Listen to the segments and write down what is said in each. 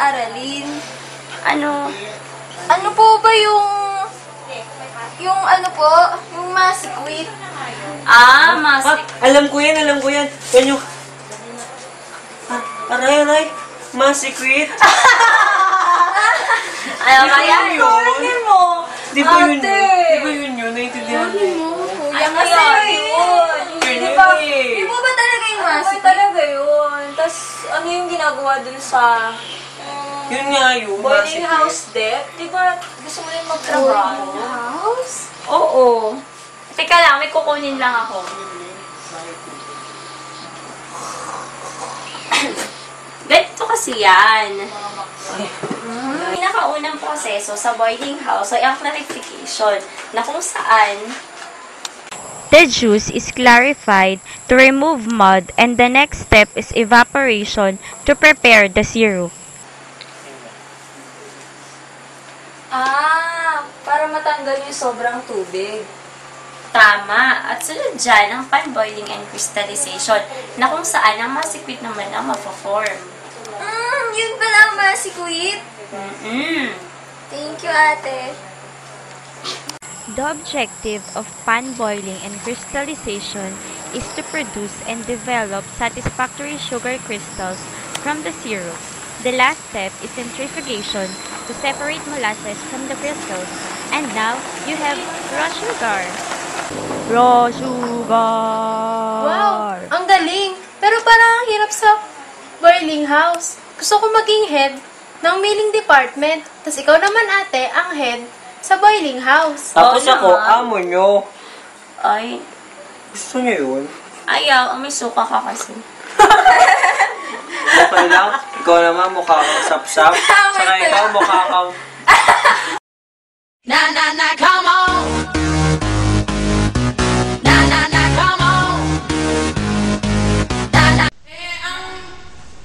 aralin. Ano? Ano po ba yung ano po? Yung masikwit? Masik. Alam ko yan. Yan yung... Aray. Masikwit. Ano kaya yun? Kunin mo! Di ba yun? Ate! Di ba yun? Naintindihan mo? Kuya Ano kasi yun? Di ba? Di ba talaga yung masikwit? talaga yun. Tapos ano yung ginagawa dun sa... Yun nga yun. boarding house debt? Di ba gusto mo rin magtrabaho? House? Oo. Teka lang, may kukunin lang ako. Ganito kasi yan. Pinakaunang proseso sa boarding house ay ang clarification na kung saan the juice is clarified to remove mud, and the next step is evaporation to prepare the syrup. Para matanggal yung sobrang tubig. tama at sunod dyan ang pan-boiling and crystallization na kung saan ang masikwit naman ang mapo-form. Yun pala ang masikwit. Thank you, ate. The objective of pan boiling and crystallization is to produce and develop satisfactory sugar crystals from the syrup. The last step is centrifugation to separate molasses from the crystals. And now, you have raw sugar. Raw sugar! Wow! Ang galing! Pero parang ang hirap sa boiling house. Gusto ko maging head ng mailing department. Tapos ikaw naman, ate, ang head sa boiling house. Tapos Oo ako, naman. amo nyo. Ay, Gusto nyo yun? ayaw, may suka ka kasi. Okay lang. Ikaw naman mukha kang sapsap. Saka ikaw mukha kang... come on. Come on. Ang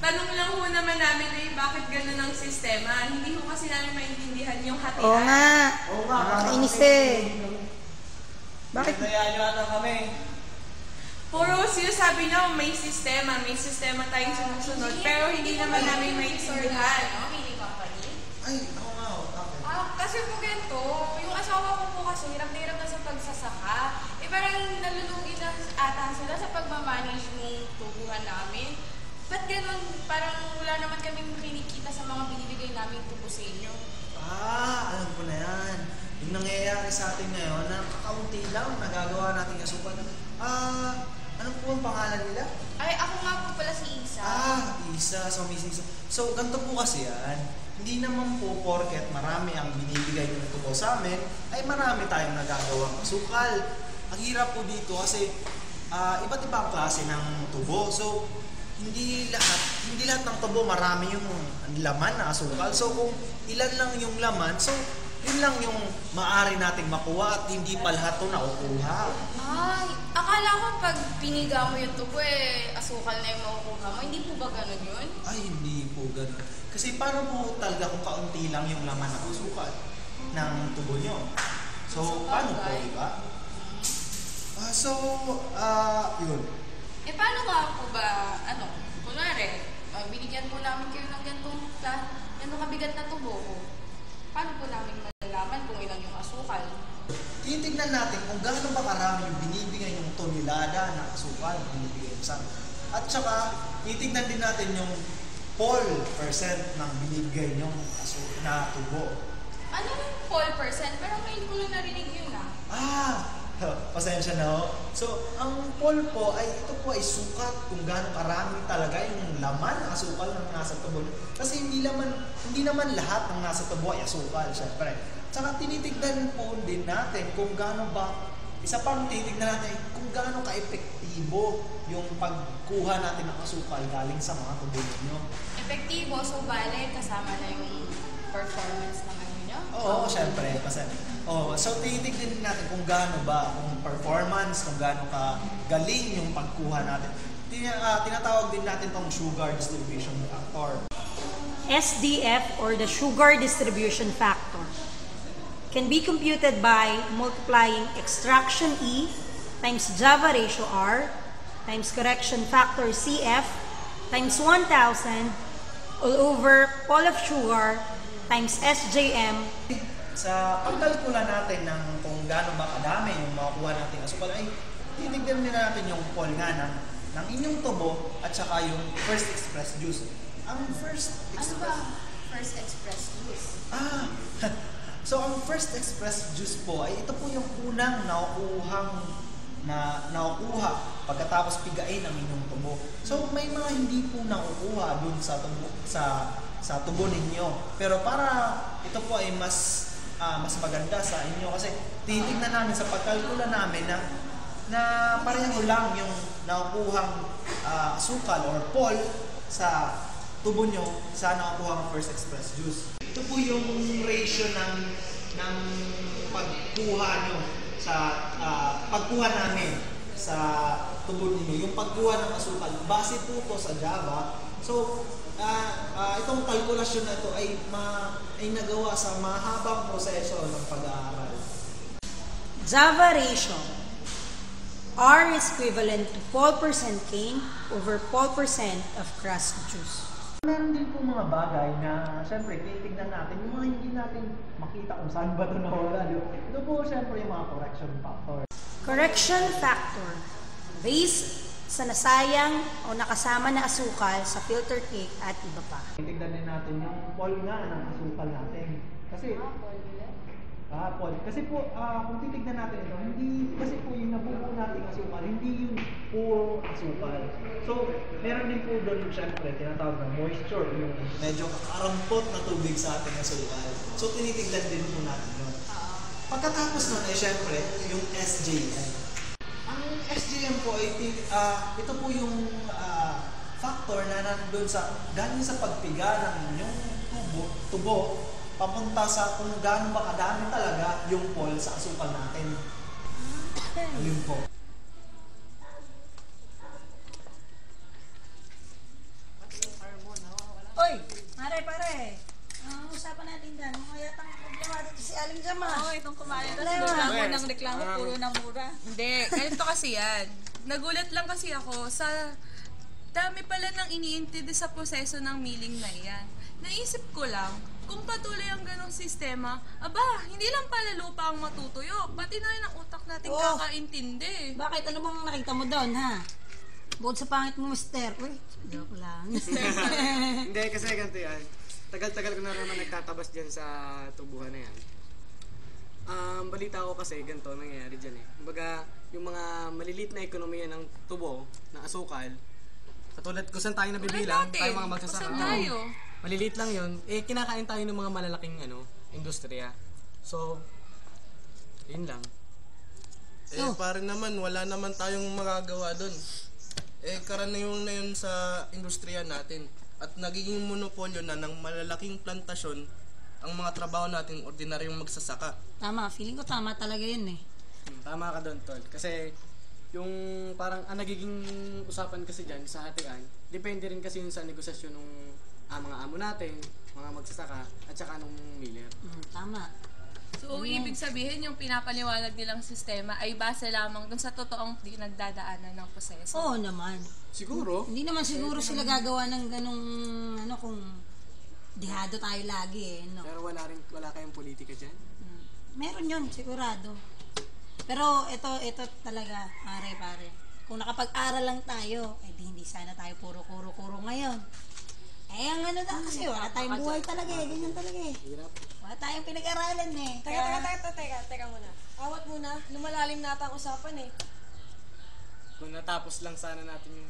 tanong lang ho naman namin ay bakit gano'n ang sistema? Hindi ho kasi namin maintindihan yung hatian. Oo nga. Nakakainis eh. Bakit? Puro sinasabi nyo may sistema tayong sumusunod, pero hindi naman namin maintindihan. Ay, ako nga. Okay. Kasi po ganito, yung asawa ko po kasi hirap na hirap na sa pagsasaka. Parang nalulugi na ata sila sa pagmamanage ng tubuhan namin. Ba't ganun? Parang wala naman kaming kinikita sa mga binibigay namin tubo sa inyo. Alam ko na yan. Yung nangyayari sa atin ngayon, na kakaunti lang nagagawa natin kasukan. Anong po ang pangalan nila? Ay, ako nga po pala si Isa. Isa. So, Miss Isa. So, ganito po kasi yan. Hindi naman po porket marami ang binibigay ng tubo sa amin, ay marami tayong nagagawang asukal. Ang hirap po dito kasi iba't ibang klase ng tubo. So, hindi lahat ng tubo marami yung laman na asukal. So, kung ilan lang yung laman, so, yun lang yung maaari nating makuha at hindi pa lahat ito nakukuha. Ay, akala ko pag piniga mo yung tubo asukal na yung makukuha mo. Hindi po ba ganun yun? Ay, hindi po ganun. Kasi paano po talaga kung kaunti lang yung laman ng asukal ng tubo nyo? So, paano po, diba? Yun. Paano nga po ba, kunwari, binigyan po namin kayo ng ganitong kabigat na tubo ko. Paano po namin malalaman kung ilang yung asukal? Titignan natin kung gaano ba karami yung binibigay yung tonelada ng asukal na binibigay sa amin. At saka, titignan din natin yung % ng binibigay yung na tubo. Ano yung 4%? Pero may ko lang narinig yun Pasensya na ho. So, ang poll po ay ito po ay sukat kung gaano karami talaga yung laman ng asukal ng nasa tubo. Kasi hindi naman lahat ng nasa tubo ay asukal, syempre. Tsaka tinitignan po din natin kung gaano ba, isa pang tinitignan natin kung gaano ka-epektibo yung pagkuha natin ng asukal galing sa mga tubo nyo. Epektibo, so bale, kasama na yung performance ng nyo? Oo, syempre. So tinitignan din natin kung gaano ba, kung performance, kung gaano ka galing yung pagkuha natin. Tinatawag din natin tong sugar distribution factor. SDF, or the sugar distribution factor, can be computed by multiplying extraction E times Java ratio R times correction factor CF times 1000 all over Pole of Sugar times SJM. Sa pagkalkula natin ng kung gaano ba kadami yung makukuha nating asukal ay titignan din natin yung pole nga ng inyong tubo at saka yung first express juice. Ang first express... First express juice? So ang first express juice po ay ito po yung unang nakukuha pagkatapos pigain ang inyong tubo. So may mga hindi po nakukuha dun sa tubo ninyo. Pero para ito po ay mas maganda sa inyo kasi titignan namin sa pagkalkula namin na pareho lang yung nakukuhang asukal or pol sa tubo nyo sa nakukuhang first express juice. Ito po yung ratio ng pagkuha nyo sa pagkuha namin sa tubo ninyo. Yung pagkuha ng asukal, base po to sa Java. So, itong kalkulasyon na ito ay nagawa sa mahabang proseso ng pag-aaral. Java ratio. R is equivalent to 12% cane over 12% of crust juice. Meron din po mga bagay na siyempre titignan natin yung mga hindi natin makita kung saan ba ito nawala. Ito po siyempre yung mga correction factor. Correction factor. Based sa nasayang o nakasama na asukal sa filter cake at iba pa. Titignan din natin yung pol nga ng asukal natin. Kasi pol. Kasi po kung titignan natin ito, hindi kasi po yung nabubuo nating asukal, hindi yung puro asukal. So, meron din po doon siyempre tinatawag na moisture, yung medyo kakarampot na tubig sa ating asukal. So, tinitignan din po natin yun. Pagkatapos nun ay siyempre yung SJM. Ang SJM po ay ito po yung factor na nandun galing sa pagpiga ng inyong tubo papunta sa kung gaano ba kadami talaga yung pol sa asukal natin. Ayun po. Oy! Pare! Ang usapan natin dyan, mga yatang problema dito si Aling Jama. Oo, itong kumain. Tapos bigla ko ng reklamo, puro na mura. Hindi, ganito kasi yan. Nagulat lang kasi ako sa dami pala nang iniintindi sa proseso ng milling na yan. Naisip ko lang, kung patuloy ang ganong sistema, hindi lang pala lupa ang matutuyo, pati na rin ang utak natin kakaintindi. Bakit? Ano bang nakita mo doon, ha? Bukod sa pangit mo, mister. Uy, joke lang. Hindi, kasi ganito yan. Tagal-tagal ko na naman nagtatabas dyan sa tubuhan na yan. Balita ko kasi ganito nangyayari dyan eh. Kumbaga, yung mga maliliit na ekonomiya ng tubo, na asukal, katulad kung saan tayo nabibilang, tayo mga magsasaka. Maliliit lang yun, kinakain tayo ng mga malalaking industriya. So, yun lang. Pare naman, wala naman tayong magagawa doon. Karaniwan na yun sa industriya natin. At nagiging monopolyo na ng malalaking plantasyon ang mga trabaho nating ordinaryong magsasaka. Tama, feeling ko tama talaga yun eh. Tama ka doon, Tol. Kasi yung parang nagiging usapan kasi dyan sa hatian, depende rin kasi yun sa negosasyon ng mga amo natin, mga magsasaka, at saka nung miller. Tama. So, ibig sabihin yung pinapaliwanag nilang sistema ay base lamang dun sa totoong nagdadaanan ng proseso. Oo naman. Siguro. Hindi naman siguro sila gagawa ng ganong, kung dihado tayo lagi eh. No? Pero wala kayong politika dyan? Meron yun, sigurado. Pero ito talaga, pare. Kung nakapag-aral lang tayo, hindi sana tayo puro kuro-kuro ngayon. Ang kasi wala tayong buhay talaga eh. Ganyan talaga eh. Wala tayong pinag-aralan eh. Teka muna. Awat muna, lumalalim na ata ang usapan eh. Kung natapos lang sana natin yung...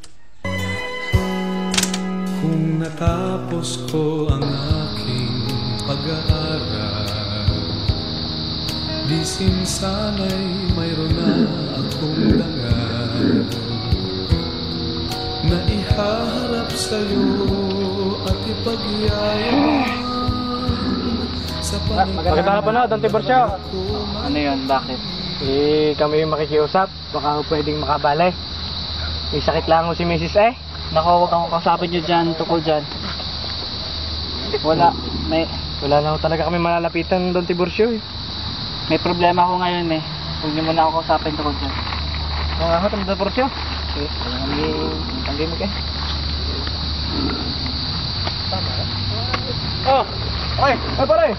Kung natapos ko ang aking pag-aaral, di sana'y mayroon na akong dangal na ihaharap sa'yo at ipagyayaman sa Magandang hapon na, Don Tiburcio. Ano yun? Bakit? Kami yung makikiusap. Baka pwedeng makabale. May sakit lang si Mrs. Naku, huwag kang kausapin nyo dyan, tukol dyan. Wala na talaga kami malalapitan, Don Tiburcio May problema ako ngayon Huwag nyo muna ako kausapin tukol dyan. Mga ako, Don Tiburcio. Tanggi mo Oh, okay. Ay pare.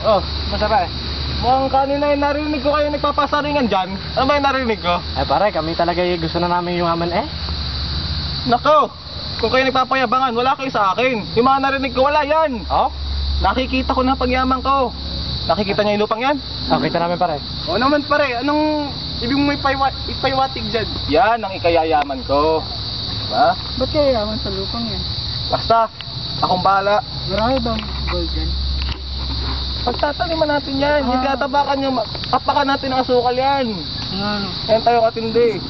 Oh, masarap eh. Mukhang kanina yung narinig ko kayo nagpapasaringan dyan. Ano ba yung narinig ko? Ay pare, kami talaga gusto na namin yung aman eh. Nako! Kung kayo nagpapayabangan, wala kayo sa akin. Yung mga narinig ko, wala yan. Oh? Nakikita ko na pagyaman ko. Nakikita niya yung lupang yan? Nakita namin pare. Oo naman pare, anong ibig mo ipaiwatig dyan? Yan ang ikayayaman ko. Diba? Ba't kaya yaman sa lupang yan? Basta, akong bahala. Marami bang gold yan? Pagtataliman natin yan. Yung tatapakan nyo, tapakan natin ang asukal yan. Ano? Yan tayo katindi.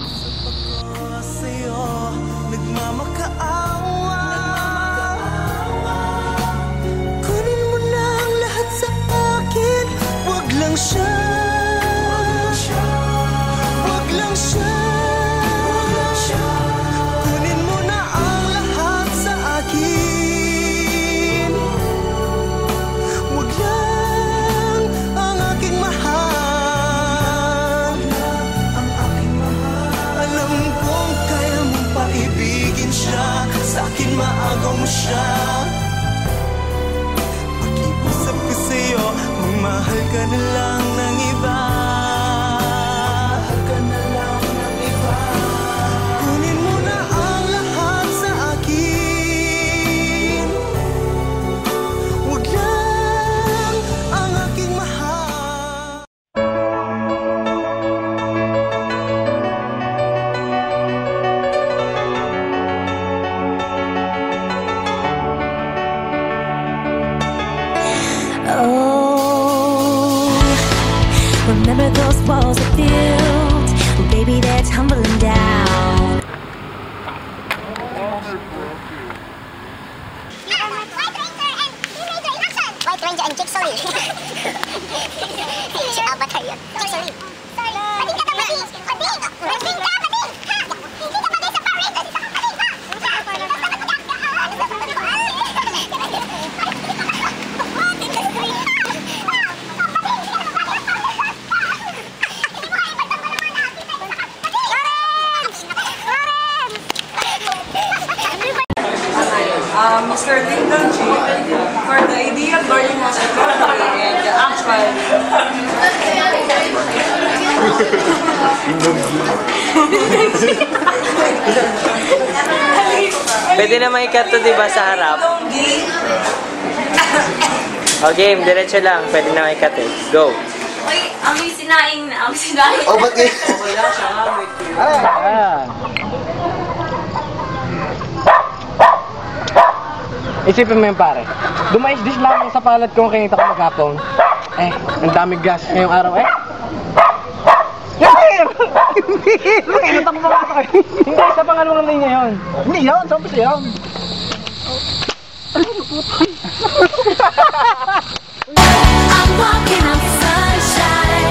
Sa'yo, nagmamakaawa. Kunin mo na ang lahat sa akin. Wag lang siya. Wag lang siya. Kunin mo na ang lahat sa akin. Wag lang ang aking mahal. Alam kong kaya mong paibigin siya. Sa akin maagaw mo siya. Pakiusap ko sa'yo, magmahal ka na lang ng iba. Magmahal ka na lang ng iba. Kunin mo na ang lahat sa akin. Wag lang ang aking mahal. Oh, remember those walls I built? Baby, they're tumbling down. White Ranger and Jigsaw Lee. Si Avatar yun. Jigsaw Lee. Pading ka tang mading! Pading! Pading ka! Pading! Ha! Hindi ka pading sa Power Rangers! Isa ka pading! Mr. Lyndon G. for the ideal boarding house economy and the actual Pwede naman ikat to, diba, sa harap? O, game. Diretso lang. Pwede naman ikat eh. Go. Uy, amoy sinaing na. Amoy sinaing. Oh, ba't eh? Okay lang siya nga. Isipin mo yun pare. Dumais-dis lamang sa palad kung kinita ko maghapon. Eh, ang daming gas ngayong araw eh. Hindi! Natakbo ka kayo. Hindi, sa pangalawang linya yun. Hindi yun, sa umpisa yun. Alam mo po tayo. I'm walking on sunshine.